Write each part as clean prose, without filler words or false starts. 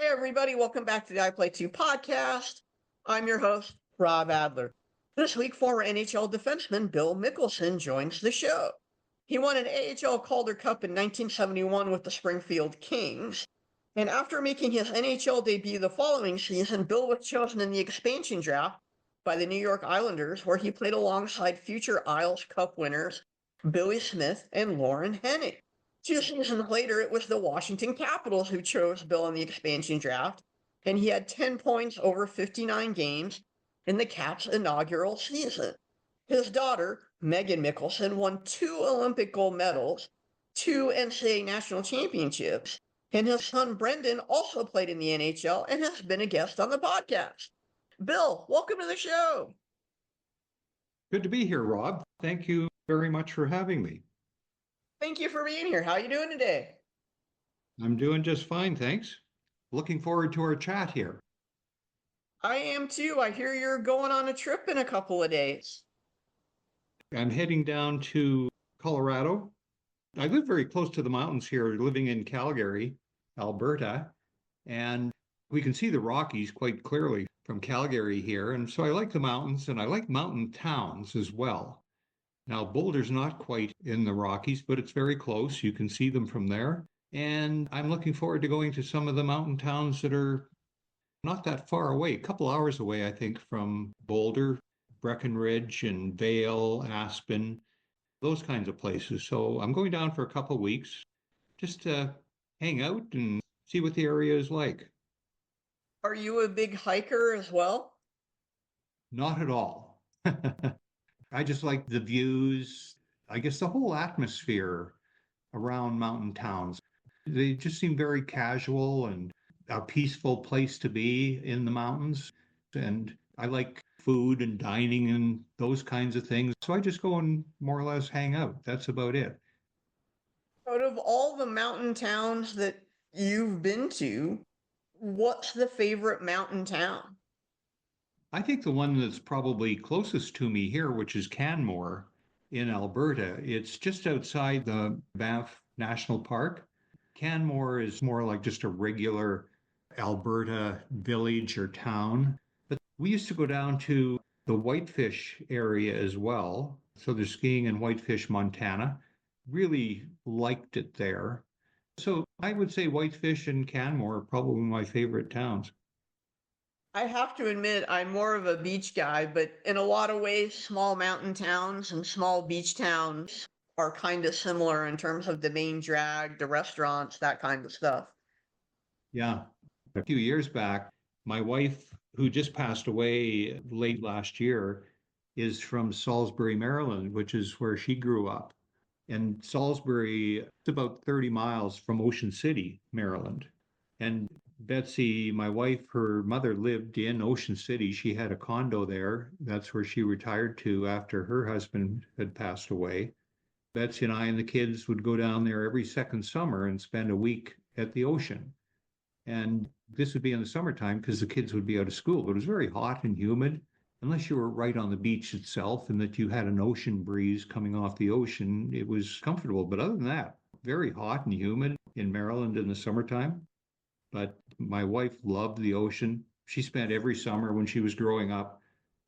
Hey, everybody, welcome back to the I Play 2 podcast. I'm your host, Rob Adler. This week, former NHL defenseman Bill Mikkelson joins the show. He won an AHL Calder Cup in 1971 with the Springfield Kings, and after making his NHL debut the following season, Bill was chosen in the expansion draft by the New York Islanders, where he played alongside future Isles Cup winners Billy Smith and Lauren Hennig. 2 seasons later, it was the Washington Capitals who chose Bill in the expansion draft, and he had 10 points over 59 games in the Caps' inaugural season. His daughter, Meaghan Mikkelson, won 2 Olympic gold medals, 2 NCAA national championships, and his son Brendan also played in the NHL and has been a guest on the podcast. Bill, welcome to the show. Good to be here, Rob. Thank you very much for having me. Thank you for being here. How are you doing today? I'm doing just fine, thanks. Looking forward to our chat here. I am too. I hear you're going on a trip in a couple of days. I'm heading down to Colorado. I live very close to the mountains here, living in Calgary, Alberta, and we can see the Rockies quite clearly from Calgary here. And so I like the mountains, and I like mountain towns as well. Now, Boulder's not quite in the Rockies, but it's very close. You can see them from there. And I'm looking forward to going to some of the mountain towns that are not that far away, a couple hours away, I think, from Boulder, Breckenridge and Vail, Aspen, those kinds of places. So I'm going down for a couple of weeks just to hang out and see what the area is like. Are you a big hiker as well? Not at all. I just like the views, I guess the whole atmosphere around mountain towns. They just seem very casual and a peaceful place to be in the mountains. And I like food and dining and those kinds of things. So I just go and more or less hang out. That's about it. Out of all the mountain towns that you've been to, what's the favorite mountain town? I think the one that's probably closest to me here, which is Canmore in Alberta, it's just outside the Banff National Park. Canmore is more like just a regular Alberta village or town. But we used to go down to the Whitefish area as well. So there's skiing in Whitefish, Montana. Really liked it there. So I would say Whitefish and Canmore are probably my favorite towns. I have to admit, I'm more of a beach guy, but in a lot of ways, small mountain towns and small beach towns are kind of similar in terms of the main drag, the restaurants, that kind of stuff. Yeah. A few years back, my wife, who just passed away late last year, is from Salisbury, Maryland, which is where she grew up. And Salisbury is about 30 miles from Ocean City, Maryland. And Betsy, my wife, her mother lived in Ocean City. She had a condo there. That's where she retired to after her husband had passed away. Betsy and I and the kids would go down there every second summer and spend a week at the ocean. And this would be in the summertime because the kids would be out of school. But it was very hot and humid, unless you were right on the beach itself and that you had an ocean breeze coming off the ocean. It was comfortable. But other than that, very hot and humid in Maryland in the summertime. But my wife loved the ocean. She spent every summer when she was growing up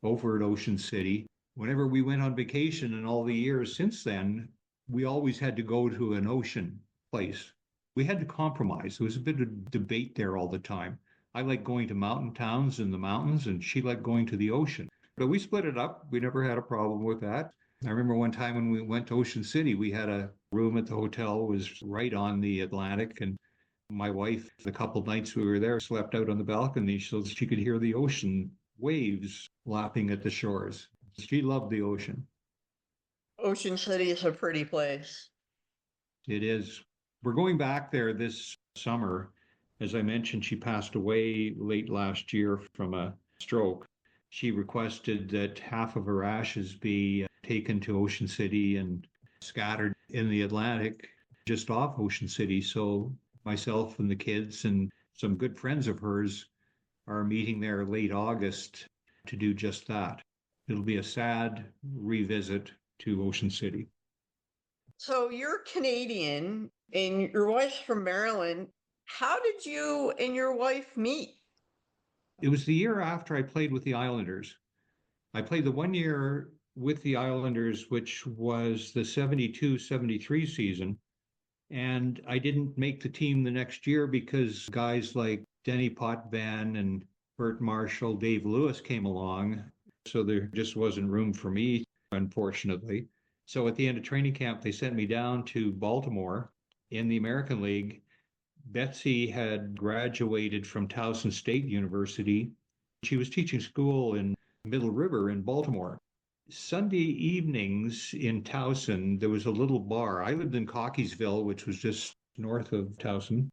over at Ocean City. Whenever we went on vacation and all the years since then, we always had to go to an ocean place. We had to compromise. There was a bit of debate there all the time. I like going to mountain towns in the mountains, and she liked going to the ocean. But we split it up. We never had a problem with that. I remember one time when we went to Ocean City, we had a room at the hotel, was right on the Atlantic, and my wife, the couple nights we were there, slept out on the balcony so she could hear the ocean waves lapping at the shores. She loved the ocean. Ocean City is a pretty place. It is. We're going back there this summer. As I mentioned, she passed away late last year from a stroke. She requested that half of her ashes be taken to Ocean City and scattered in the Atlantic just off Ocean City. So myself and the kids and some good friends of hers are meeting there late August to do just that. It'll be a sad revisit to Ocean City. So you're Canadian and your wife's from Maryland. How did you and your wife meet? It was the year after I played with the Islanders. I played the 1 year with the Islanders, which was the 72-73 season. And I didn't make the team the next year because guys like Denny Potvin and Bert Marshall, Dave Lewis came along. So there just wasn't room for me, unfortunately. So at the end of training camp, they sent me down to Baltimore in the American League. Betsy had graduated from Towson State University. She was teaching school in Middle River in Baltimore. Sunday evenings in Towson, there was a little bar. I lived in Cockeysville, which was just north of Towson.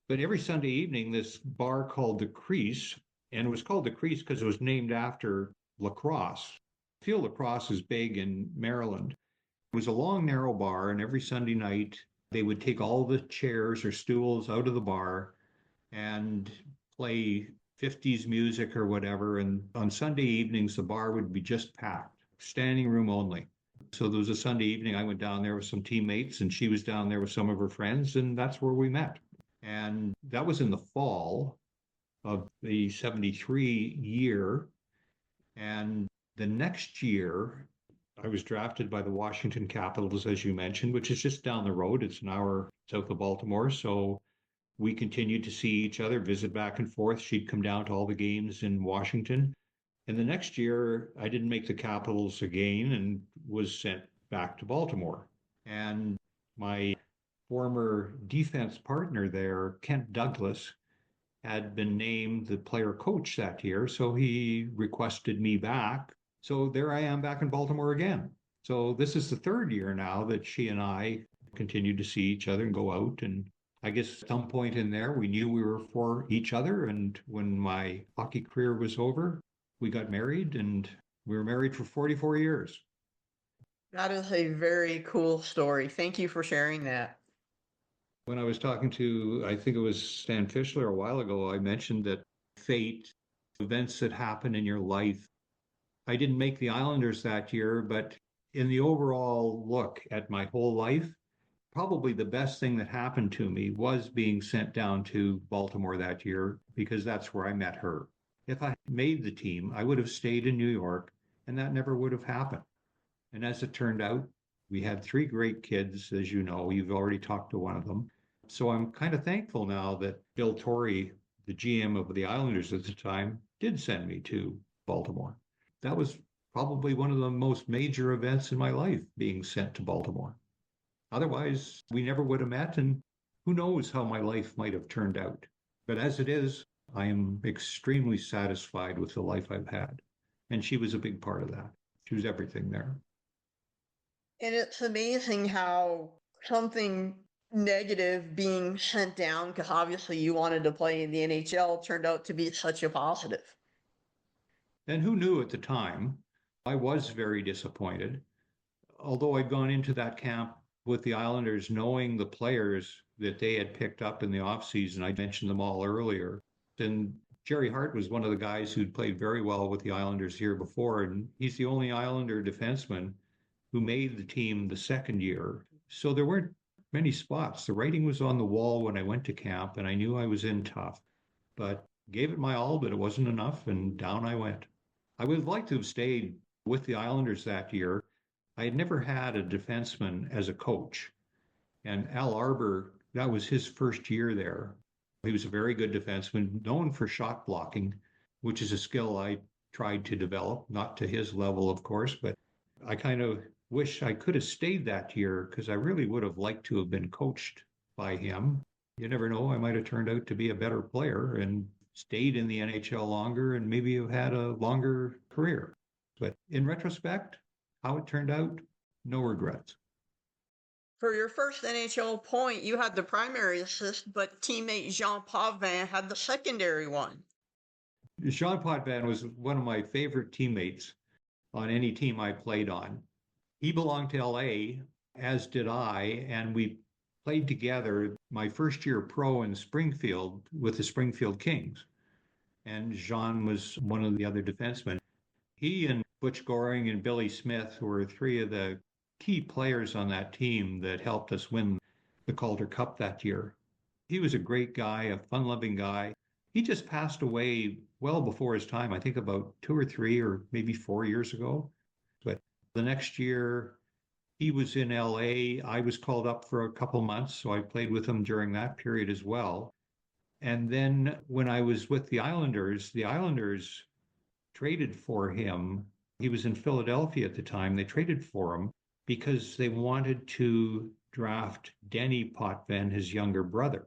But every Sunday evening, this bar called the Crease, and it was called the Crease because it was named after lacrosse. Field lacrosse is big in Maryland. It was a long, narrow bar, and every Sunday night, they would take all the chairs or stools out of the bar and play 50s music or whatever. And on Sunday evenings, the bar would be just packed, standing room only. So there was a Sunday evening, I went down there with some teammates, and she was down there with some of her friends, and that's where we met. And that was in the fall of the 73 year. And the next year, I was drafted by the Washington Capitals, as you mentioned, which is just down the road. It's an hour south of Baltimore. So we continued to see each other, visit back and forth. She'd come down to all the games in Washington. And the next year, I didn't make the Capitals again and was sent back to Baltimore. And my former defense partner there, Kent Douglas, had been named the player coach that year. So he requested me back. So there I am back in Baltimore again. So this is the third year now that she and I continued to see each other and go out. And I guess at some point in there, we knew we were for each other. And when my hockey career was over, we got married, and we were married for 44 years. That is a very cool story. Thank you for sharing that. When I was talking to, I think it was Stan Fischler a while ago, I mentioned that fate, events that happen in your life. I didn't make the Islanders that year, but in the overall look at my whole life, probably the best thing that happened to me was being sent down to Baltimore that year, because that's where I met her. If I made the team, I would have stayed in New York, and that never would have happened. And as it turned out, we had three great kids, as you know. You've already talked to one of them. So I'm kind of thankful now that Bill Torrey, the GM of the Islanders at the time, did send me to Baltimore. That was probably one of the most major events in my life, being sent to Baltimore. Otherwise, we never would have met, and who knows how my life might have turned out. But as it is, I am extremely satisfied with the life I've had. And she was a big part of that. She was everything there. And it's amazing how something negative being sent down, because obviously you wanted to play in the NHL, turned out to be such a positive. And who knew at the time? I was very disappointed. Although I'd gone into that camp with the Islanders knowing the players that they had picked up in the offseason, I mentioned them all earlier. And Jerry Hart was one of the guys who'd played very well with the Islanders here before, and he's the only Islander defenseman who made the team the second year. So there weren't many spots. The writing was on the wall when I went to camp, and I knew I was in tough, but gave it my all, but it wasn't enough, and down I went. I would have liked to have stayed with the Islanders that year. I had never had a defenseman as a coach, and Al Arbor, that was his first year there. He was a very good defenseman, known for shot blocking, which is a skill I tried to develop, not to his level, of course, but I kind of wish I could have stayed that year because I really would have liked to have been coached by him. You never know, I might have turned out to be a better player and stayed in the NHL longer and maybe have had a longer career. But in retrospect, how it turned out, no regrets. For your first NHL point, you had the primary assist, but teammate Jean Potvin had the secondary one. Jean Potvin was one of my favorite teammates on any team I played on. He belonged to LA, as did I, and we played together my first year pro in Springfield with the Springfield Kings. And Jean was one of the other defensemen. He and Butch Goring and Billy Smith were three of the key players on that team that helped us win the Calder Cup that year. He was a great guy, a fun-loving guy. He just passed away well before his time, I think about 2 or 3 or maybe 4 years ago. But the next year, he was in LA. I was called up for a couple months, so I played with him during that period as well. And then when I was with the Islanders traded for him. He was in Philadelphia at the time. They traded for him because they wanted to draft Denny Potvin, his younger brother.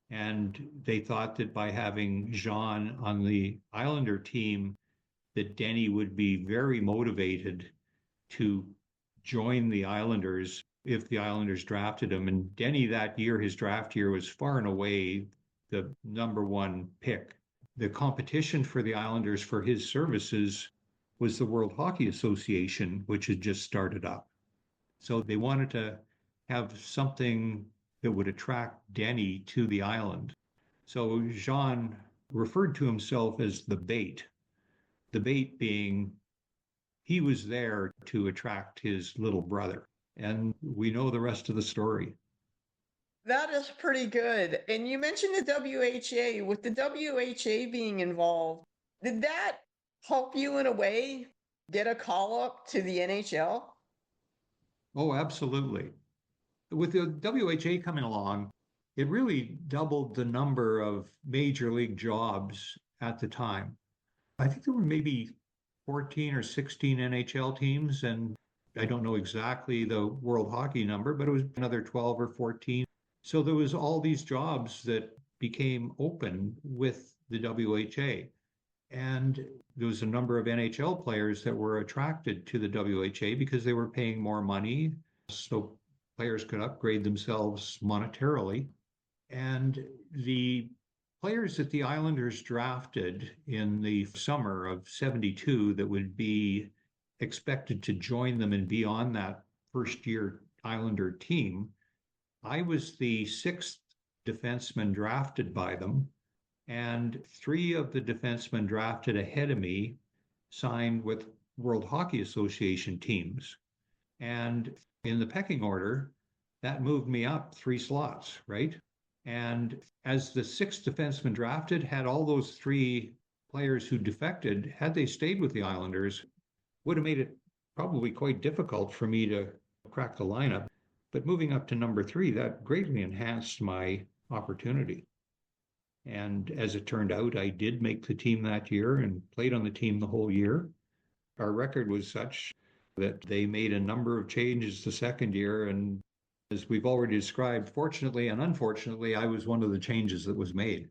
And they thought that by having Jean on the Islander team, that Denny would be very motivated to join the Islanders if the Islanders drafted him. And Denny that year, his draft year, was far and away the number one pick. The competition for the Islanders for his services was the World Hockey Association, which had just started up. So they wanted to have something that would attract Denny to the island. So Jean referred to himself as the bait being he was there to attract his little brother. And we know the rest of the story. That is pretty good. And you mentioned the WHA. With the WHA being involved, did that help you in a way get a call up to the NHL? Oh, absolutely. With the WHA coming along, it really doubled the number of major league jobs at the time. I think there were maybe 14 or 16 NHL teams, and I don't know exactly the world hockey number, but it was another 12 or 14. So there was all these jobs that became open with the WHA. And there was a number of NHL players that were attracted to the WHA because they were paying more money. So players could upgrade themselves monetarily. And the players that the Islanders drafted in the summer of 72 that would be expected to join them and be on that first year Islander team, I was the sixth defenseman drafted by them, and three of the defensemen drafted ahead of me signed with World Hockey Association teams. And in the pecking order, that moved me up 3 slots, right? And as the sixth defenseman drafted, had all those three players who defected, had they stayed with the Islanders, would have made it probably quite difficult for me to crack the lineup. But moving up to number 3, that greatly enhanced my opportunity. And as it turned out, I did make the team that year and played on the team the whole year. Our record was such that they made a number of changes the second year. And as we've already described, fortunately and unfortunately, I was one of the changes that was made.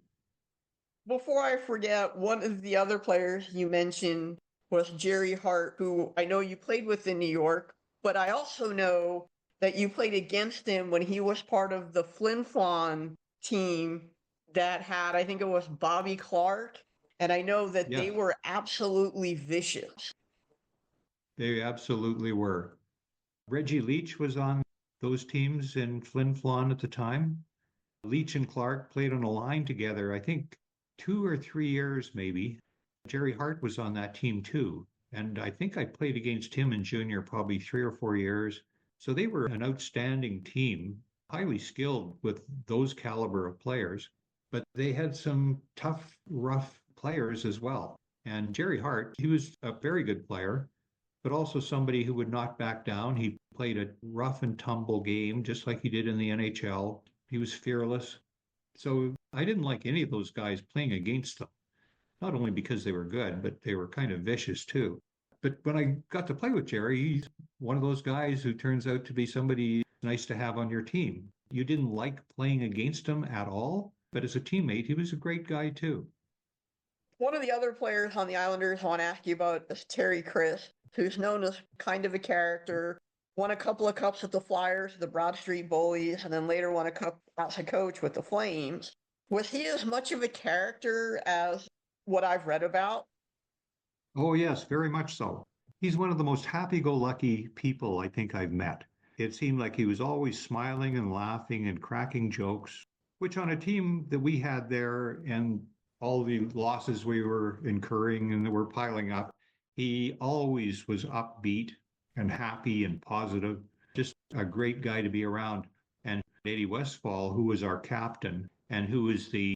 Before I forget, one of the other players you mentioned was Jerry Hart, who I know you played with in New York, but I also know that you played against him when he was part of the Flin Flon team that had, I think it was Bobby Clark, and I know that they were absolutely vicious. They absolutely were. Reggie Leach was on those teams in Flin Flon at the time. Leach and Clark played on a line together, I think 2 or 3 years maybe. Jerry Hart was on that team too. And I think I played against him in junior probably 3 or 4 years. So they were an outstanding team, highly skilled with those caliber of players. But they had some tough, rough players as well. And Jerry Hart, he was a very good player, but also somebody who would not back down. He played a rough and tumble game, just like he did in the NHL. He was fearless. So I didn't like any of those guys playing against them, not only because they were good, but they were kind of vicious too. But when I got to play with Jerry, he's one of those guys who turns out to be somebody nice to have on your team. You didn't like playing against him at all, but as a teammate, he was a great guy too. One of the other players on the Islanders I want to ask you about is Terry Chris, who's known as kind of a character, won a couple of cups with the Flyers, the Broad Street Bullies, and then later won a cup as a coach with the Flames. Was he as much of a character as what I've read about? Oh, yes, very much so. He's one of the most happy-go-lucky people I think I've met. It seemed like he was always smiling and laughing and cracking jokes, which on a team that we had there and all the losses we were incurring and that were piling up, he always was upbeat and happy and positive, just a great guy to be around. And Eddie Westfall, who was our captain and who was the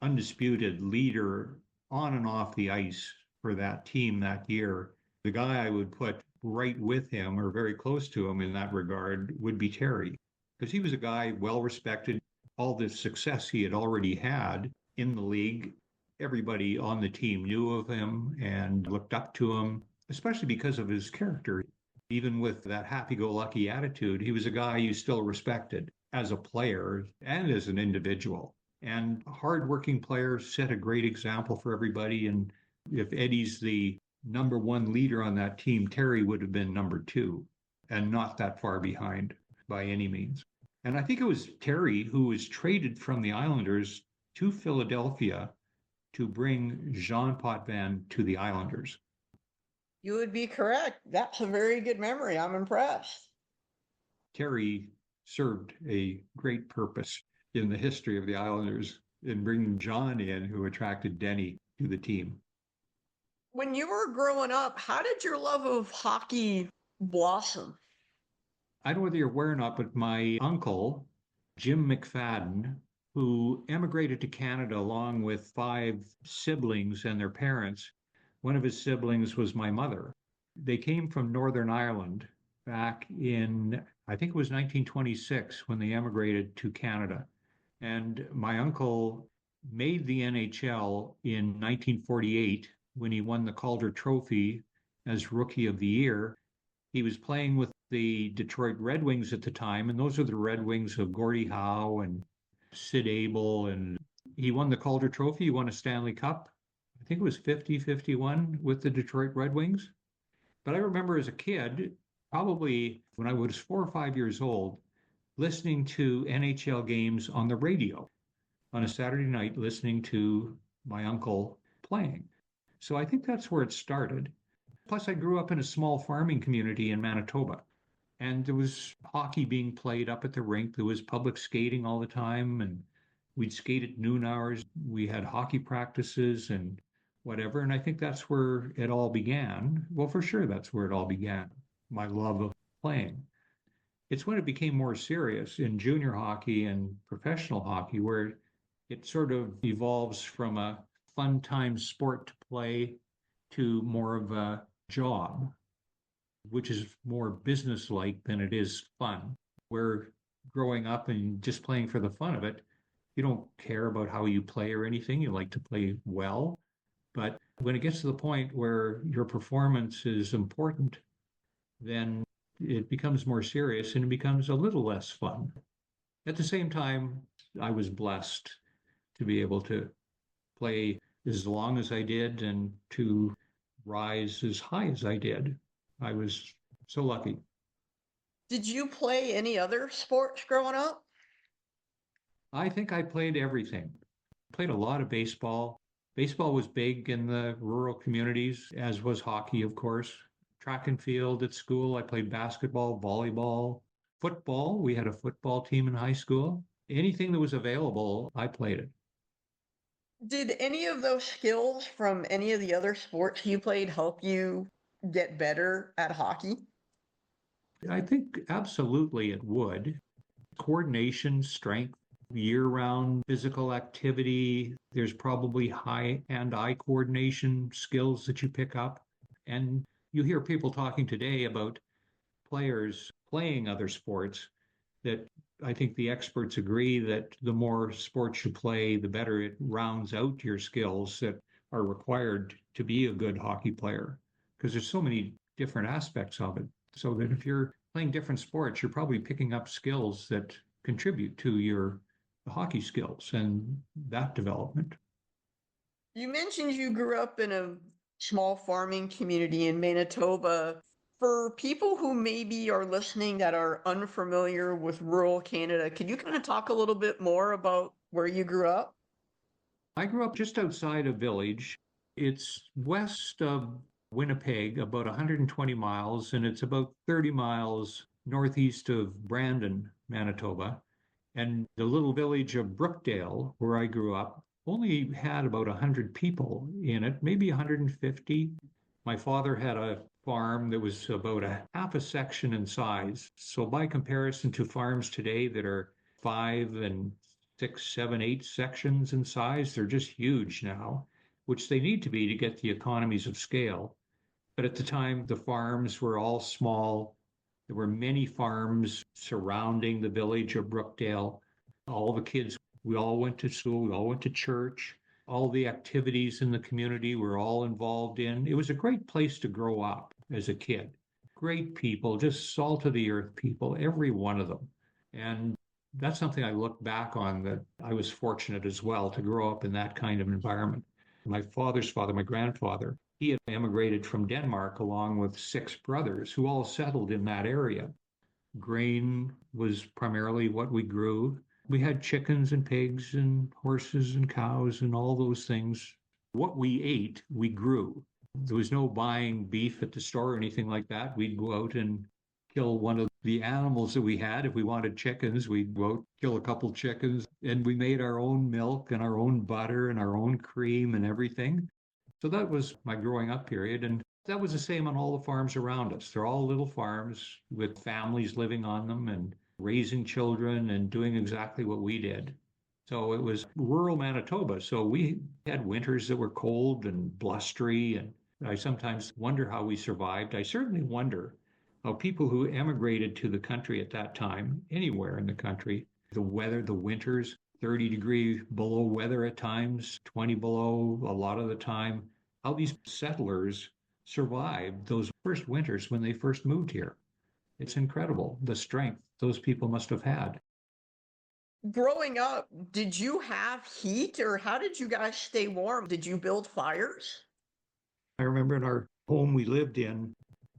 undisputed leader on and off the ice for that team that year. The guy I would put right with him or very close to him in that regard would be Terry, because he was a guy well respected. All the success he had already had in the league, everybody on the team knew of him and looked up to him, especially because of his character. Even with that happy-go-lucky attitude, he was a guy you still respected as a player and as an individual. And hardworking player, set a great example for everybody. And if Eddie's the number one leader on that team, Terry would have been number two and not that far behind by any means. And I think it was Terry who was traded from the Islanders to Philadelphia to bring Jean Potvin to the Islanders. You would be correct. That's a very good memory. I'm impressed. Terry served a great purpose in the history of the Islanders in bringing John in, who attracted Denny to the team. When you were growing up, how did your love of hockey blossom? I don't know whether you're aware or not, but my uncle, Jim McFadden, who emigrated to Canada along with 5 siblings and their parents, one of his siblings was my mother. They came from Northern Ireland back in, I think it was 1926 when they emigrated to Canada. And my uncle made the NHL in 1948 when he won the Calder Trophy as Rookie of the Year. He was playing with the Detroit Red Wings at the time, and those are the Red Wings of Gordie Howe and Sid Abel. And he won the Calder Trophy. He won a Stanley Cup. I think it was 50-51 with the Detroit Red Wings. But I remember as a kid, probably when I was 4 or 5 years old, listening to NHL games on the radio on a Saturday night, listening to my uncle playing. So I think that's where it started. Plus, I grew up in a small farming community in Manitoba, and there was hockey being played up at the rink. There was public skating all the time, and we'd skate at noon hours. We had hockey practices and whatever, and I think that's where it all began. Well, for sure, that's where it all began, my love of playing. It's when it became more serious in junior hockey and professional hockey where it sort of evolves from a fun time sport to play to more of a job, which is more business-like than it is fun. Where growing up and just playing for the fun of it, you don't care about how you play or anything. You like to play well. But when it gets to the point where your performance is important, then it becomes more serious and it becomes a little less fun. At the same time, I was blessed to be able to play as long as I did and to rise as high as I did. I was so lucky. Did you play any other sports growing up? I think I played everything. Played a lot of baseball. Baseball was big in the rural communities, as was hockey, of course. Track and field at school. I played basketball, volleyball, football. We had a football team in high school. Anything that was available, I played it. Did any of those skills from any of the other sports you played help you get better at hockey? I think absolutely it would. Coordination, strength, year-round physical activity. There's probably hand-eye coordination skills that you pick up. And you hear people talking today about players playing other sports that I think the experts agree that the more sports you play, the better it rounds out your skills that are required to be a good hockey player. Because there's so many different aspects of it. So that if you're playing different sports, you're probably picking up skills that contribute to your hockey skills and that development. You mentioned you grew up in a small farming community in Manitoba. For people who maybe are listening that are unfamiliar with rural Canada, could you kind of talk a little bit more about where you grew up? I grew up just outside a village. It's west of Winnipeg, about 120 miles, and it's about 30 miles northeast of Brandon, Manitoba. And the little village of Brookdale, where I grew up, only had about 100 people in it, maybe 150. My father had a farm that was about a half a section in size. So by comparison to farms today that are 5 and 6, 7, 8 sections in size. They're just huge now, which they need to be to get the economies of scale. But at the time, the farms were all small. There were many farms surrounding the village of Brookdale. All the kids, we all went to school, we all went to church. All the activities in the community were all involved in. It was a great place to grow up as a kid. Great people, just salt of the earth people, every one of them. And that's something I look back on, that I was fortunate as well to grow up in that kind of environment. My father's father, my grandfather, he had emigrated from Denmark along with 6 brothers who all settled in that area. Grain was primarily what we grew. We had chickens and pigs and horses and cows and all those things. What we ate, we grew. There was no buying beef at the store or anything like that. We'd go out and kill one of the animals that we had. If we wanted chickens, we'd go out, kill a couple chickens, and we made our own milk and our own butter and our own cream and everything. So that was my growing up period. And that was the same on all the farms around us. They're all little farms with families living on them and raising children and doing exactly what we did. So it was rural Manitoba. So we had winters that were cold and blustery. And I sometimes wonder how we survived. I certainly wonder how people who emigrated to the country at that time, anywhere in the country, the weather, the winters, 30-degree below weather at times, 20 below a lot of the time, how these settlers survived those first winters when they first moved here. It's incredible, the strength those people must have had. Growing up, did you have heat, or how did you guys stay warm? Did you build fires? I remember in our home we lived in,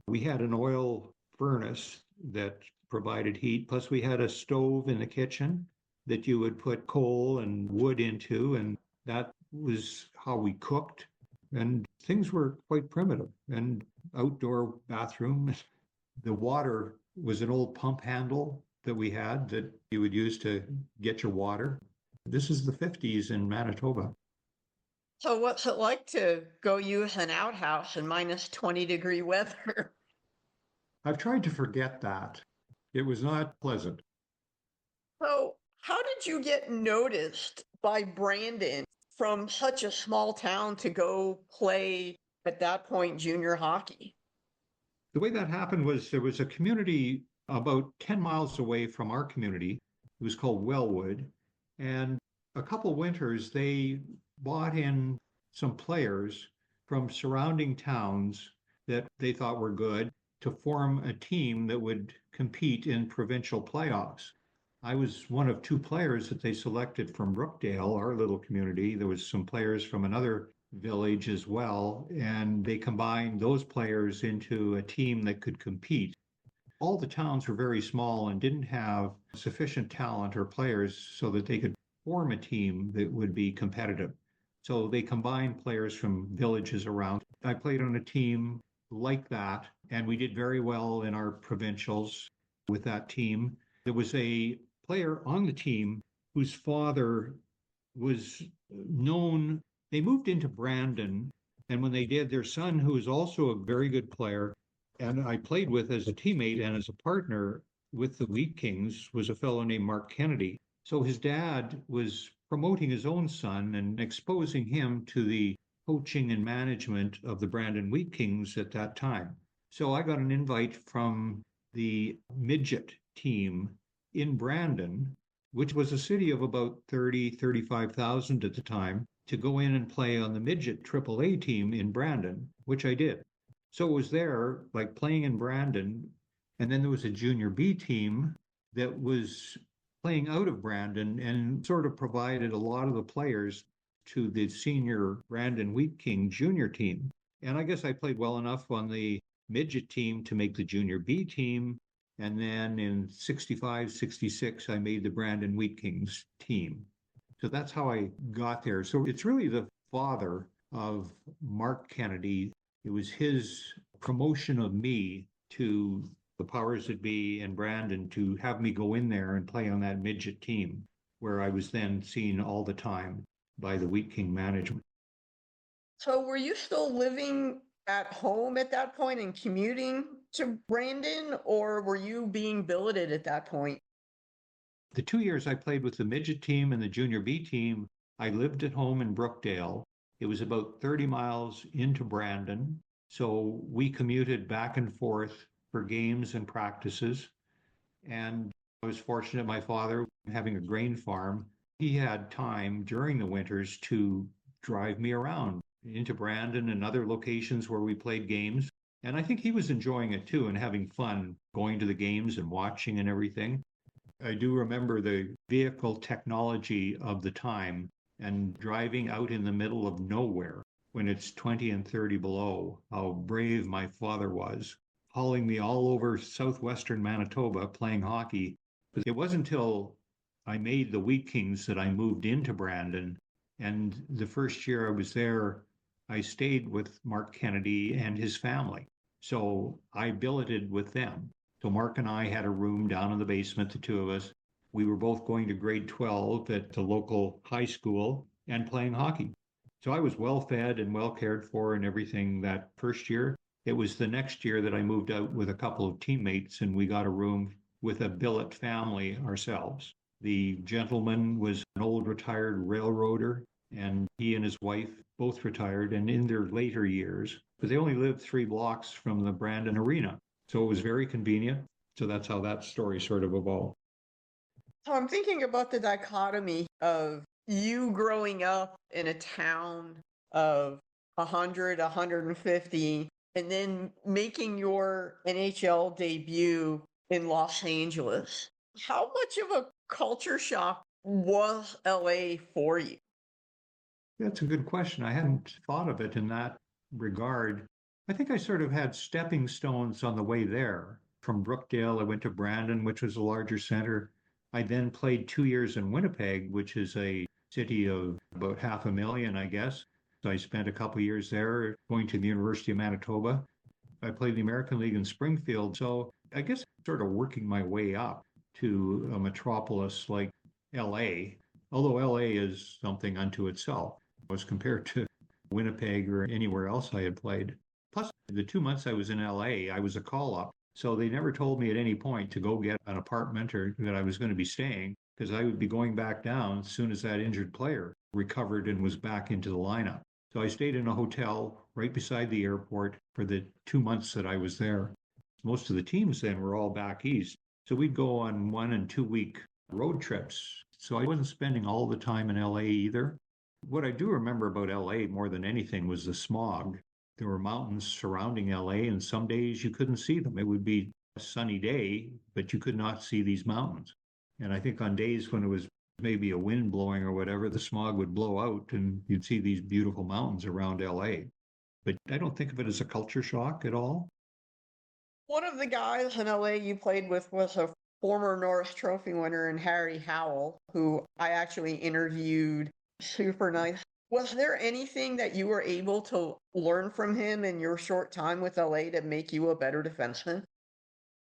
we had an oil furnace that provided heat, plus we had a stove in the kitchen that you would put coal and wood into, and that was how we cooked. And things were quite primitive. And outdoor bathroom, the water was an old pump handle that we had that you would use to get your water. This is the 50s in Manitoba. So what's it like to go use an outhouse in minus 20-degree weather? I've tried to forget that. It was not pleasant. So how did you get noticed by Brandon from such a small town to go play, at that point, junior hockey? The way that happened was there was a community about 10 miles away from our community. It was called Wellwood. And a couple winters, they bought in some players from surrounding towns that they thought were good to form a team that would compete in provincial playoffs. I was one of 2 players that they selected from Brookdale, our little community. There was some players from another village as well, and they combined those players into a team that could compete. All the towns were very small and didn't have sufficient talent or players so that they could form a team that would be competitive. So they combined players from villages around. I played on a team like that, and we did very well in our provincials with that team. There was a player on the team whose father was known. They moved into Brandon, and when they did, their son, who was also a very good player, and I played with as a teammate and as a partner with the Wheat Kings, was a fellow named Mark Kennedy. So his dad was promoting his own son and exposing him to the coaching and management of the Brandon Wheat Kings at that time. So I got an invite from the midget team in Brandon, which was a city of about 35,000 at the time, to go in and play on the midget AAA team in Brandon, which I did. So it was there, like playing in Brandon, and then there was a junior B team that was playing out of Brandon and sort of provided a lot of the players to the senior Brandon Wheat King junior team. And I guess I played well enough on the midget team to make the junior B team. And then in 65, 66, I made the Brandon Wheat Kings team. So that's how I got there. So it's really the father of Mark Kennedy. It was his promotion of me to the powers that be in Brandon to have me go in there and play on that midget team, where I was then seen all the time by the Wheat King management. So were you still living at home at that point and commuting to Brandon, or were you being billeted at that point? The 2 years I played with the midget team and the junior B team, I lived at home in Brookdale. It was about 30 miles into Brandon. So we commuted back and forth for games and practices. And I was fortunate, my father having a grain farm, he had time during the winters to drive me around into Brandon and other locations where we played games. And I think he was enjoying it too and having fun going to the games and watching and everything. I do remember the vehicle technology of the time and driving out in the middle of nowhere when it's 20 and 30 below, how brave my father was, hauling me all over southwestern Manitoba playing hockey. But it wasn't until I made the Wheat Kings that I moved into Brandon. And the first year I was there, I stayed with Mark Kennedy and his family. So I billeted with them. So Mark and I had a room down in the basement, the two of us. We were both going to grade 12 at the local high school and playing hockey. So I was well fed and well cared for and everything that first year. It was the next year that I moved out with a couple of teammates and we got a room with a billet family ourselves. The gentleman was an old retired railroader and he and his wife both retired and in their later years, but they only lived 3 blocks from the Brandon Arena. So it was very convenient. So that's how that story sort of evolved. So I'm thinking about the dichotomy of you growing up in a town of 100, 150, and then making your NHL debut in Los Angeles. How much of a culture shock was LA for you? That's a good question. I hadn't thought of it in that regard. I think I sort of had stepping stones on the way there. From Brookdale, I went to Brandon, which was a larger center. I then played 2 years in Winnipeg, which is a city of about 500,000, I guess. So I spent a couple of years there going to the University of Manitoba. I played the American League in Springfield. So I guess sort of working my way up to a metropolis like LA, although LA is something unto itself as compared to Winnipeg or anywhere else I had played. Plus, the 2 months I was in LA, I was a call up. So they never told me at any point to go get an apartment or that I was going to be staying because I would be going back down as soon as that injured player recovered and was back into the lineup. So I stayed in a hotel right beside the airport for the 2 months that I was there. Most of the teams then were all back east. So we'd go on 1 and 2 week road trips. So I wasn't spending all the time in LA either. What I do remember about LA more than anything was the smog. There were mountains surrounding LA, and some days you couldn't see them. It would be a sunny day, but you could not see these mountains. And I think on days when it was maybe a wind blowing or whatever, the smog would blow out and you'd see these beautiful mountains around LA. But I don't think of it as a culture shock at all. One of the guys in LA you played with was a former Norris Trophy winner in Harry Howell, who I actually interviewed. Super nice. Was there anything that you were able to learn from him in your short time with LA to make you a better defenseman?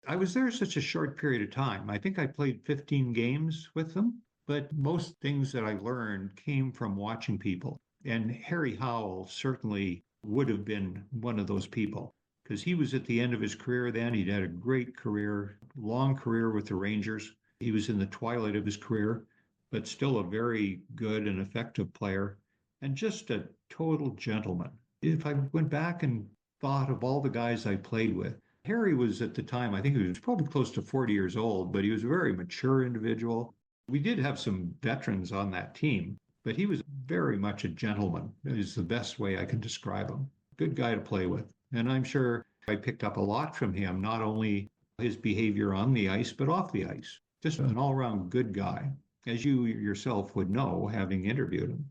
I was there such a short period of time. I think I played 15 games with them, but most things that I learned came from watching people. And Harry Howell certainly would have been one of those people because he was at the end of his career then. He'd had a great career, long career with the Rangers. He was in the twilight of his career, but still a very good and effective player and just a total gentleman. If I went back and thought of all the guys I played with, Harry was at the time, I think he was probably close to 40 years old, but he was a very mature individual. We did have some veterans on that team, but he was very much a gentleman, is the best way I can describe him. Good guy to play with. And I'm sure I picked up a lot from him, not only his behavior on the ice, but off the ice. Just an all around good guy, as you yourself would know, having interviewed him.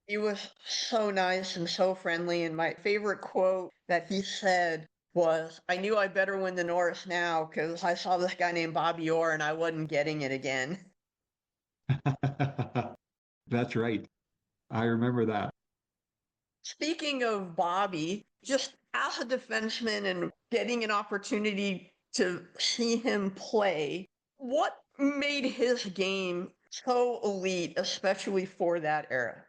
He was so nice and so friendly. And my favorite quote that he said was, I knew I better win the Norris now because I saw this guy named Bobby Orr and I wasn't getting it again. That's right. I remember that. Speaking of Bobby, just as a defenseman and getting an opportunity to see him play, what made his game so elite, especially for that era?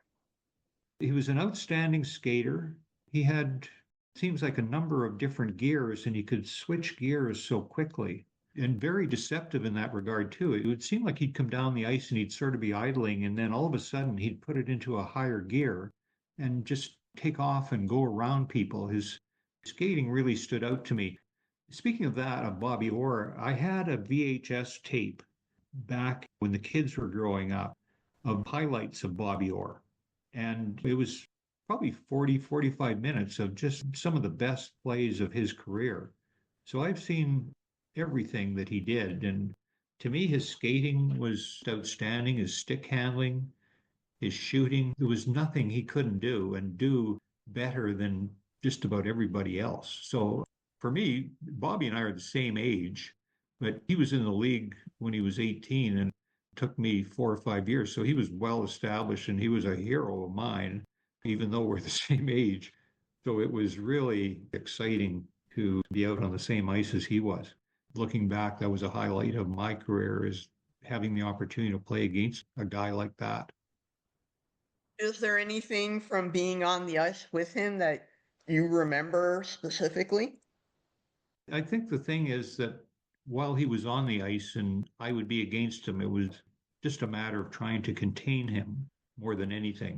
He was an outstanding skater. He had, seems like a number of different gears, and he could switch gears so quickly. and very deceptive in that regard too. It would seem like he'd come down the ice and he'd sort of be idling, and then all of a sudden he'd put it into a higher gear and just take off and go around people. His skating really stood out to me. Speaking of that, of Bobby Orr, I had a VHS tape back when the kids were growing up of highlights of Bobby Orr. And it was probably 40, 45 minutes of just some of the best plays of his career. So I've seen everything that he did. And to me, his skating was outstanding, his stick handling, his shooting. There was nothing he couldn't do and do better than just about everybody else. So for me, Bobby and I are the same age, but he was in the league when he was 18 and took me 4 or 5 years. So he was well established and he was a hero of mine, even though we're the same age. So it was really exciting to be out on the same ice as he was. Looking back, that was a highlight of my career, is having the opportunity to play against a guy like that. Is there anything from being on the ice with him that you remember specifically? I think the thing is that while he was on the ice and I would be against him, it was just a matter of trying to contain him more than anything.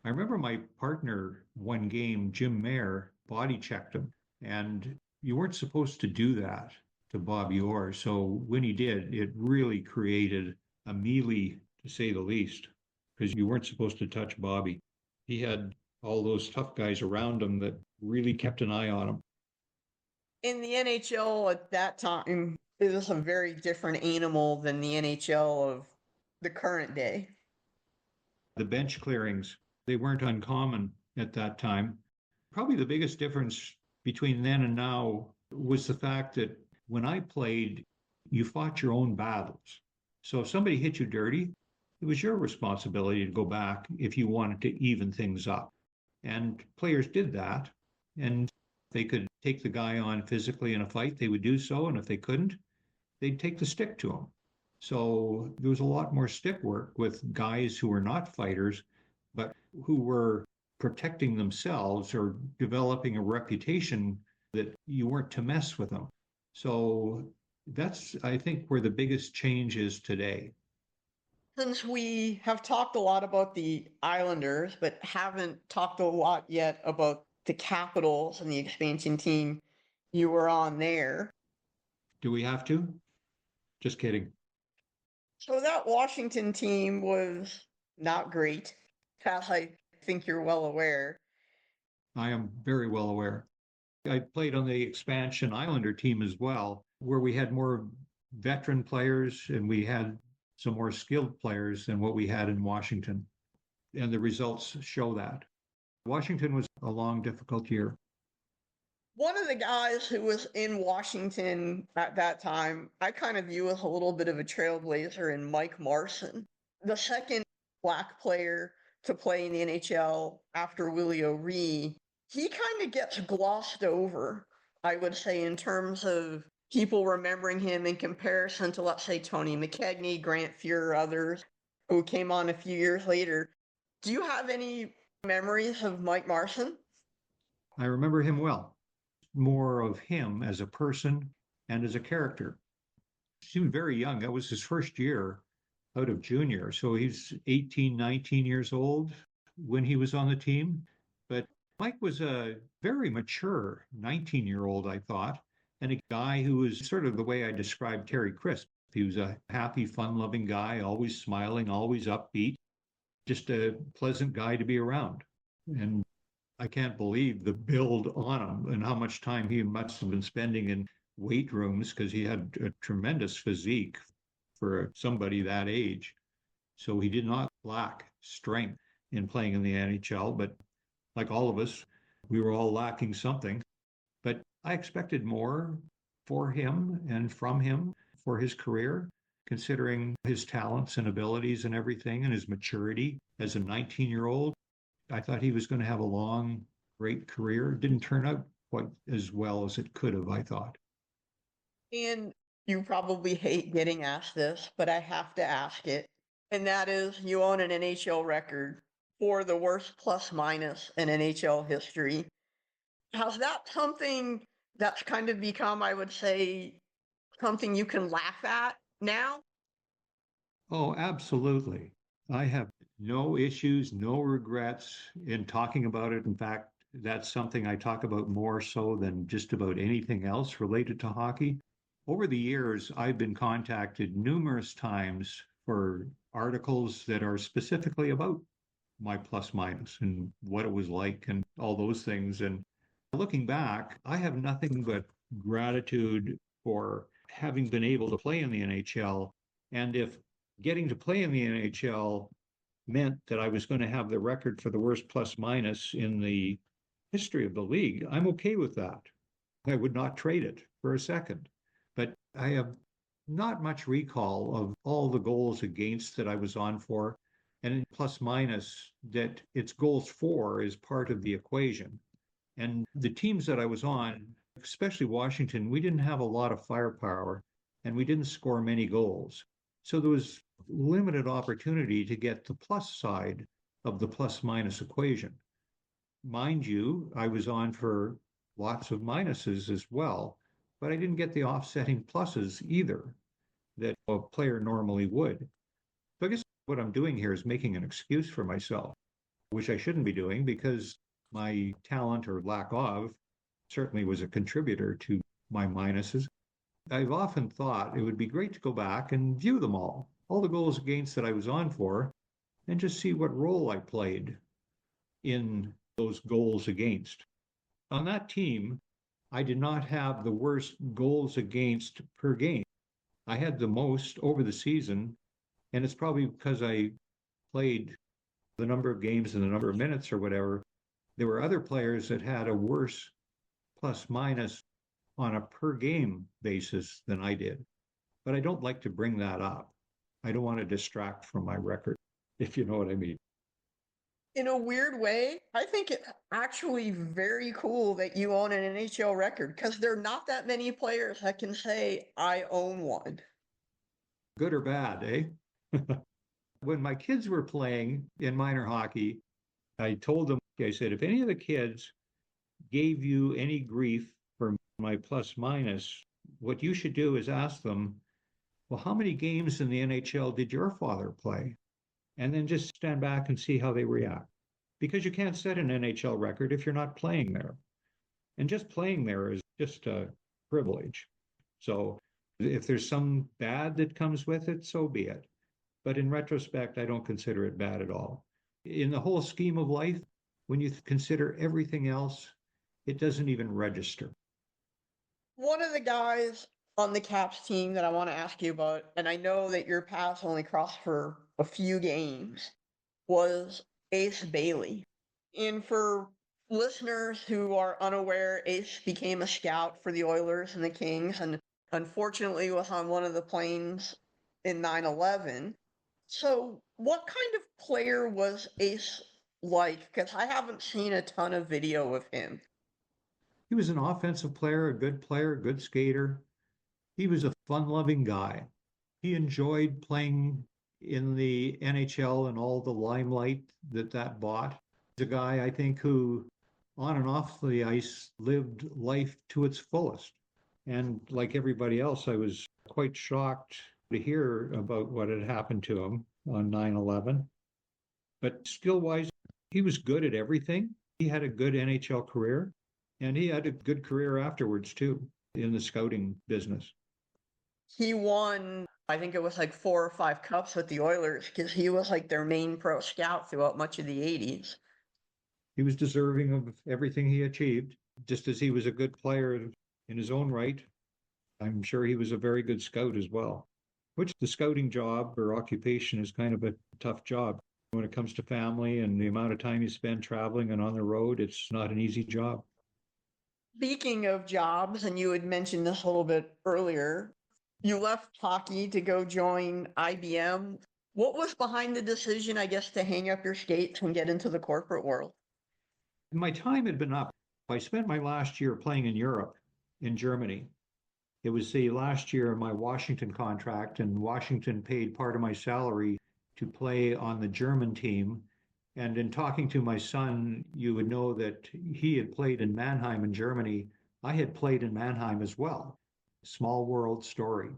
I remember my partner one game, Jim Mayer, body checked him, and you weren't supposed to do that to Bobby Orr. So when he did, it really created a melee, to say the least, because you weren't supposed to touch Bobby. He had all those tough guys around him that really kept an eye on him. In the NHL at that time, it was a very different animal than the NHL of the current day. The bench clearings, they weren't uncommon at that time. Probably the biggest difference between then and now was the fact that when I played, you fought your own battles. So if somebody hit you dirty, it was your responsibility to go back if you wanted to even things up. And players did that. And they could take the guy on physically in a fight, they would do so. And if they couldn't, they'd take the stick to him. So there was a lot more stick work with guys who were not fighters, but who were protecting themselves or developing a reputation that you weren't to mess with them. So that's, I think, where the biggest change is today. Since we have talked a lot about the Islanders, but haven't talked a lot yet about the Capitals and the expansion team you were on there. Do we have to? Just kidding. So that Washington team was not great, as I think you're well aware. I am very well aware. I played on the expansion Islander team as well, where we had more veteran players and we had some more skilled players than what we had in Washington. And the results show that. Washington was a long, difficult year. One of the guys who was in Washington at that time, I kind of view as a little bit of a trailblazer in Mike Marson, the second Black player to play in the NHL after Willie O'Ree. He kind of gets glossed over, I would say, in terms of people remembering him in comparison to, let's say, Tony McKegney, Grant Fuhr, others who came on a few years later. Do you have any memories of Mike Marson? I remember him well. More of him as a person and as a character. He was very young. That was his first year out of junior. So he's 18, 19 years old when he was on the team. But Mike was a very mature 19-year-old, I thought, and a guy who was sort of the way I described Terry Crisp. He was a happy, fun-loving guy, always smiling, always upbeat, just a pleasant guy to be around. And I can't believe the build on him and how much time he must have been spending in weight rooms, because he had a tremendous physique for somebody that age. So he did not lack strength in playing in the NHL, but like all of us, we were all lacking something. But I expected more for him and from him for his career, considering his talents and abilities and everything and his maturity as a 19-year-old. I thought he was going to have a long, great career. It didn't turn out quite as well as it could have, I thought. And you probably hate getting asked this, but I have to ask it. And that is, you own an NHL record for the worst plus minus in NHL history. How's that something that's kind of become, I would say, something you can laugh at now? Oh, absolutely. I have no issues, no regrets in talking about it. In fact, that's something I talk about more so than just about anything else related to hockey. Over the years, I've been contacted numerous times for articles that are specifically about my plus minus and what it was like and all those things. And looking back, I have nothing but gratitude for having been able to play in the NHL. And if getting to play in the NHL meant that I was going to have the record for the worst plus minus in the history of the league, I'm okay with that. I would not trade it for a second. But I have not much recall of all the goals against that I was on for. And in plus minus, that it's goals for is part of the equation. And the teams that I was on, especially Washington, we didn't have a lot of firepower and we didn't score many goals. So there was limited opportunity to get the plus side of the plus minus equation. Mind you, I was on for lots of minuses as well, but I didn't get the offsetting pluses either that a player normally would. So I guess what I'm doing here is making an excuse for myself, which I shouldn't be doing because my talent or lack of certainly was a contributor to my minuses. I've often thought it would be great to go back and view them all the goals against that I was on for, and just see what role I played in those goals against. On that team, I did not have the worst goals against per game. I had the most over the season, and it's probably because I played the number of games and the number of minutes or whatever. There were other players that had a worse plus minus on a per game basis than I did. But I don't like to bring that up. I don't want to distract from my record, if you know what I mean. In a weird way, I think it's actually very cool that you own an NHL record because there are not that many players that can say, I own one. Good or bad, eh? When my kids were playing in minor hockey, I told them, I said, if any of the kids gave you any grief for my plus minus, what you should do is ask them, well, how many games in the NHL did your father play? And then just stand back and see how they react. Because you can't set an NHL record if you're not playing there. And just playing there is just a privilege. So if there's some bad that comes with it, so be it. But in retrospect, I don't consider it bad at all. In the whole scheme of life, when you consider everything else, it doesn't even register. One of the guys on the Caps team that I want to ask you about, and I know that your paths only crossed for a few games, was Ace Bailey. And for listeners who are unaware, Ace became a scout for the Oilers and the Kings, and unfortunately was on one of the planes in 9/11. So, what kind of player was Ace like? Because I haven't seen a ton of video of him. He was an offensive player, a good skater. He was a fun-loving guy. He enjoyed playing in the NHL and all the limelight that brought. He's a guy, I think, who on and off the ice lived life to its fullest. And like everybody else, I was quite shocked to hear about what had happened to him on 9/11. But skill-wise, he was good at everything. He had a good NHL career, and he had a good career afterwards, too, in the scouting business. He won, I think it was like 4 or 5 cups with the Oilers because he was like their main pro scout throughout much of the 80s. He was deserving of everything he achieved, just as he was a good player in his own right. I'm sure he was a very good scout as well, which the scouting job or occupation is kind of a tough job. When it comes to family and the amount of time you spend traveling and on the road, it's not an easy job. Speaking of jobs, and you had mentioned this a little bit earlier, you left hockey to go join IBM. What was behind the decision, I guess, to hang up your skates and get into the corporate world? My time had been up. I spent my last year playing in Europe, in Germany. It was the last year of my Washington contract, and Washington paid part of my salary to play on the German team. And in talking to my son, you would know that he had played in Mannheim in Germany. I had played in Mannheim as well. small world story.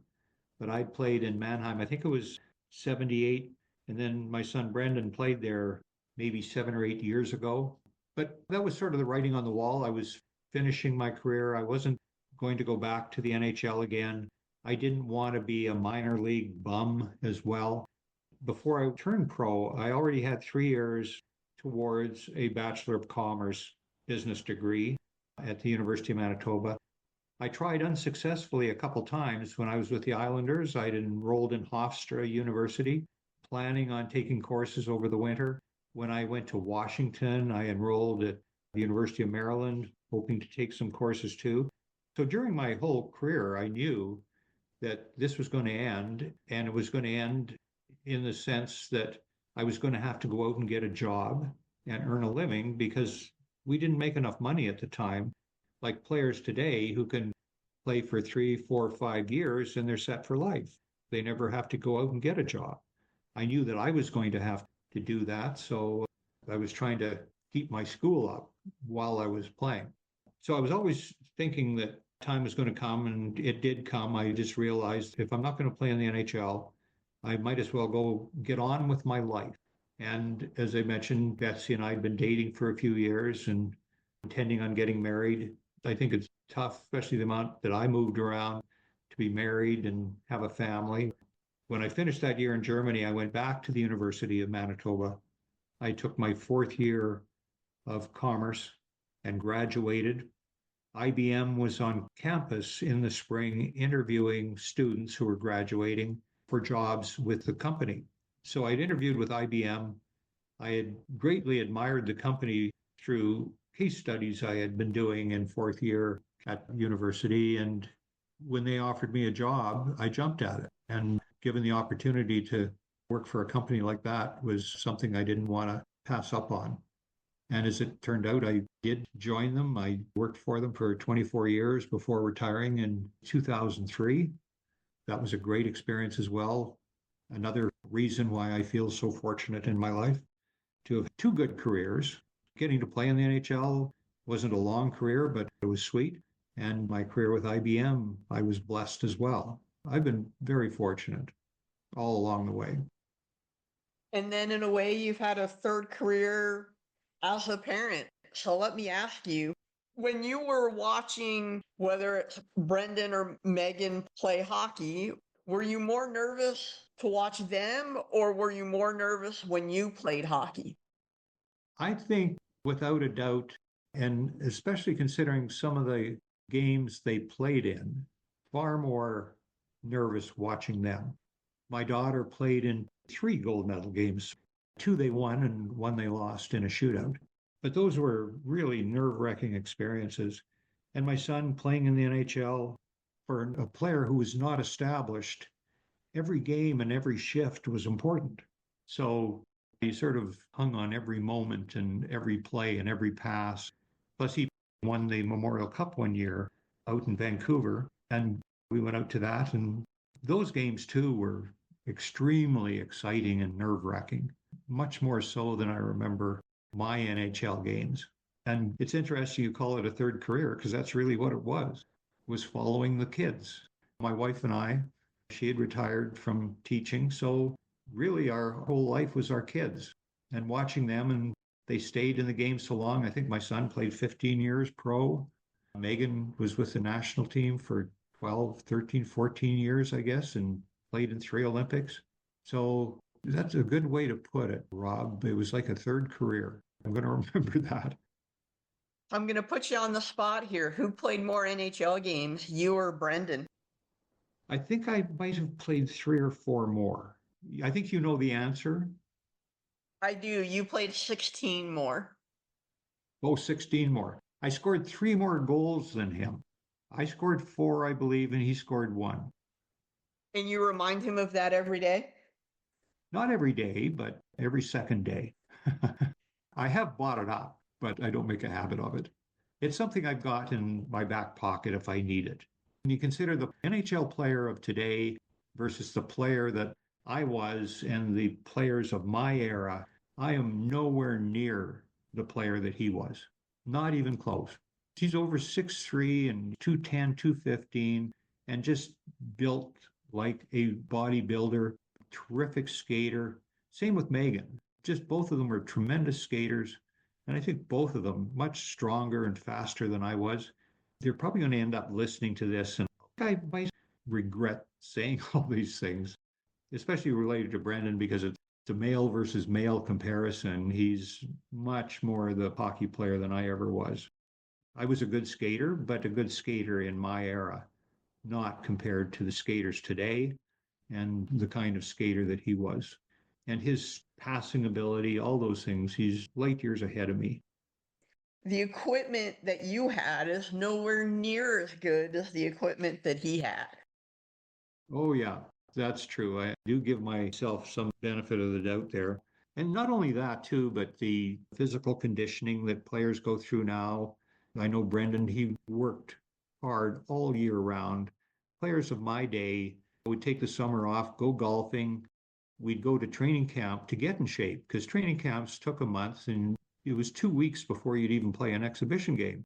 But I played in Mannheim, I think it was 78. And then my son Brendan played there maybe 7 or 8 years ago. But that was sort of the writing on the wall. I was finishing my career. I wasn't going to go back to the NHL again. I didn't want to be a minor league bum as well. Before I turned pro, I already had 3 years towards a Bachelor of Commerce business degree at the University of Manitoba. I tried unsuccessfully a couple times when I was with the Islanders. I'd enrolled in Hofstra University, planning on taking courses over the winter. When I went to Washington, I enrolled at the University of Maryland, hoping to take some courses too. So during my whole career, I knew that this was going to end, and it was going to end in the sense that I was going to have to go out and get a job and earn a living because we didn't make enough money at the time, like players today who can play for 3, 4, 5 years and they're set for life. They never have to go out and get a job. I knew that I was going to have to do that, so I was trying to keep my school up while I was playing. So I was always thinking that time was going to come, and it did come. I just realized if I'm not going to play in the NHL, I might as well go get on with my life. And as I mentioned, Betsy and I had been dating for a few years and intending on getting married. I think it's tough, especially the amount that I moved around, to be married and have a family. When I finished that year in Germany, I went back to the University of Manitoba. I took my 4th year of commerce and graduated. IBM was on campus in the spring interviewing students who were graduating for jobs with the company. So I'd interviewed with IBM. I had greatly admired the company through case studies I had been doing in 4th year at university. And when they offered me a job, I jumped at it. And given the opportunity to work for a company like that was something I didn't want to pass up on. And as it turned out, I did join them. I worked for them for 24 years before retiring in 2003. That was a great experience as well. Another reason why I feel so fortunate in my life to have 2 good careers. Getting to play in the NHL wasn't a long career, but it was sweet. And my career with IBM, I was blessed as well. I've been very fortunate all along the way. And then in a way, you've had a third career as a parent. So let me ask you, when you were watching whether it's Brendan or Meaghan play hockey, were you more nervous to watch them, or were you more nervous when you played hockey? I think without a doubt, and especially considering some of the games they played in, far more nervous watching them. My daughter played in 3 gold medal games. 2 they won and 1 they lost in a shootout. But those were really nerve-wracking experiences. And my son playing in the NHL, for a player who was not established, every game and every shift was important. So he sort of hung on every moment and every play and every pass. Plus, he won the Memorial Cup one year out in Vancouver, and we went out to that. And those games, too, were extremely exciting and nerve-wracking, much more so than I remember my NHL games. And it's interesting you call it a third career, because that's really what it was following the kids. My wife and I, she had retired from teaching, so really our whole life was our kids and watching them, and they stayed in the game so long. I think my son played 15 years pro. Meaghan was with the national team for 12, 13, 14 years, I guess, and played in 3 Olympics. So that's a good way to put it, Rob. It was like a third career. I'm going to remember that. I'm going to put you on the spot here. Who played more NHL games, you or Brendan? I think I might have played 3 or 4 more. I think you know the answer. I do. You played 16 more. Oh, 16 more. I scored 3 more goals than him. I scored 4, I believe, and he scored 1. And you remind him of that every day? Not every day, but every second day. I have bought it up, but I don't make a habit of it. It's something I've got in my back pocket if I need it. When you consider the NHL player of today versus the player that I was and the players of my era, I am nowhere near the player that he was. Not even close. He's over 6'3" and 210, 215. and just built like a bodybuilder, terrific skater. Same with Meaghan. Just both of them are tremendous skaters. And I think both of them much stronger and faster than I was. They're probably going to end up listening to this, and I might regret saying all these things, especially related to Brendan, because it's a male versus male comparison. He's much more the hockey player than I ever was. I was a good skater, but a good skater in my era, not compared to the skaters today and the kind of skater that he was. And his passing ability, all those things, he's light years ahead of me. The equipment that you had is nowhere near as good as the equipment that he had. Oh, yeah, that's true. I do give myself some benefit of the doubt there. And not only that, too, but the physical conditioning that players go through now. I know Brendan, he worked hard all year round. Players of my day would take the summer off, go golfing. We'd go to training camp to get in shape because training camps took a month and it was 2 weeks before you'd even play an exhibition game.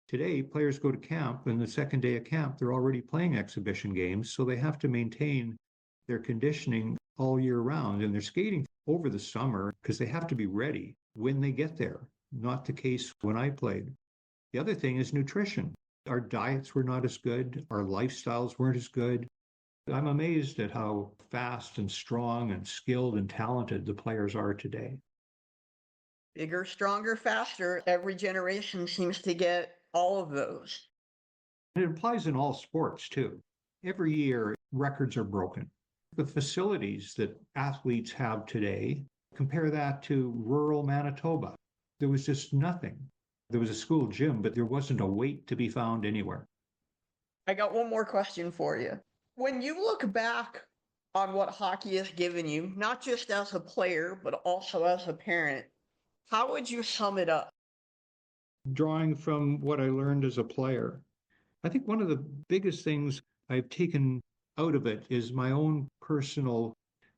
Today, players go to camp, and the second day of camp, they're already playing exhibition games, so they have to maintain their conditioning all year round, and they're skating over the summer because they have to be ready when they get there. Not the case when I played. The other thing is nutrition. Our diets were not as good. Our lifestyles weren't as good. I'm amazed at how fast and strong and skilled and talented the players are today. Bigger, stronger, faster. Every generation seems to get all of those. It applies in all sports too. Every year, records are broken. The facilities that athletes have today, compare that to rural Manitoba. There was just nothing. There was a school gym, but there wasn't a weight to be found anywhere. I got one more question for you. When you look back on what hockey has given you, not just as a player, but also as a parent, how would you sum it up? Drawing from what I learned as a player, I think one of the biggest things I've taken out of it is my own personal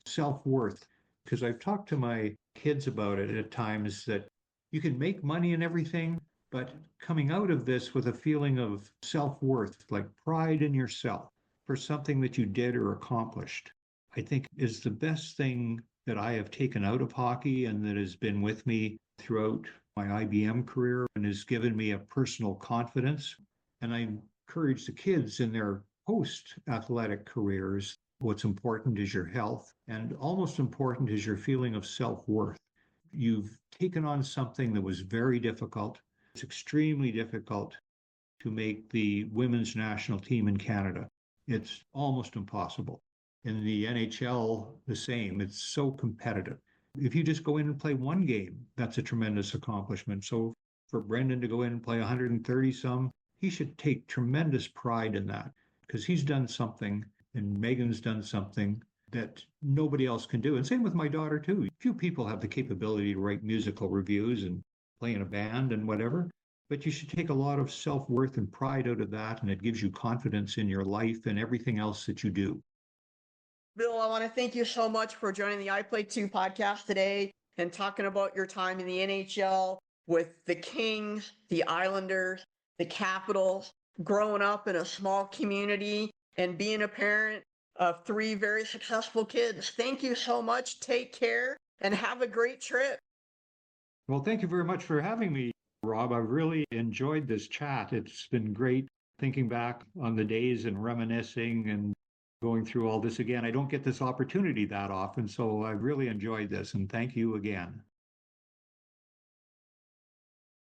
self-worth. Because I've talked to my kids about it at times that you can make money and everything, but coming out of this with a feeling of self-worth, like pride in yourself for something that you did or accomplished, I think is the best thing that I have taken out of hockey and that has been with me throughout my IBM career and has given me a personal confidence. And I encourage the kids in their post-athletic careers, what's important is your health, and almost important is your feeling of self-worth. You've taken on something that was very difficult. It's extremely difficult to make the women's national team in Canada. It's almost impossible. In the NHL, the same. It's so competitive. If you just go in and play one game, that's a tremendous accomplishment. So for Brendan to go in and play 130 some, he should take tremendous pride in that because he's done something and Meaghan's done something that nobody else can do. And same with my daughter too. Few people have the capability to write musical reviews and play in a band and whatever, but you should take a lot of self-worth and pride out of that, and it gives you confidence in your life and everything else that you do. Bill, I want to thank you so much for joining the I Play 2 podcast today and talking about your time in the NHL with the Kings, the Islanders, the Capitals, growing up in a small community and being a parent of 3 very successful kids. Thank you so much. Take care and have a great trip. Well, thank you very much for having me, Rob. I really enjoyed this chat. It's been great thinking back on the days and reminiscing and going through all this again. I don't get this opportunity that often, so I really enjoyed this, and thank you again.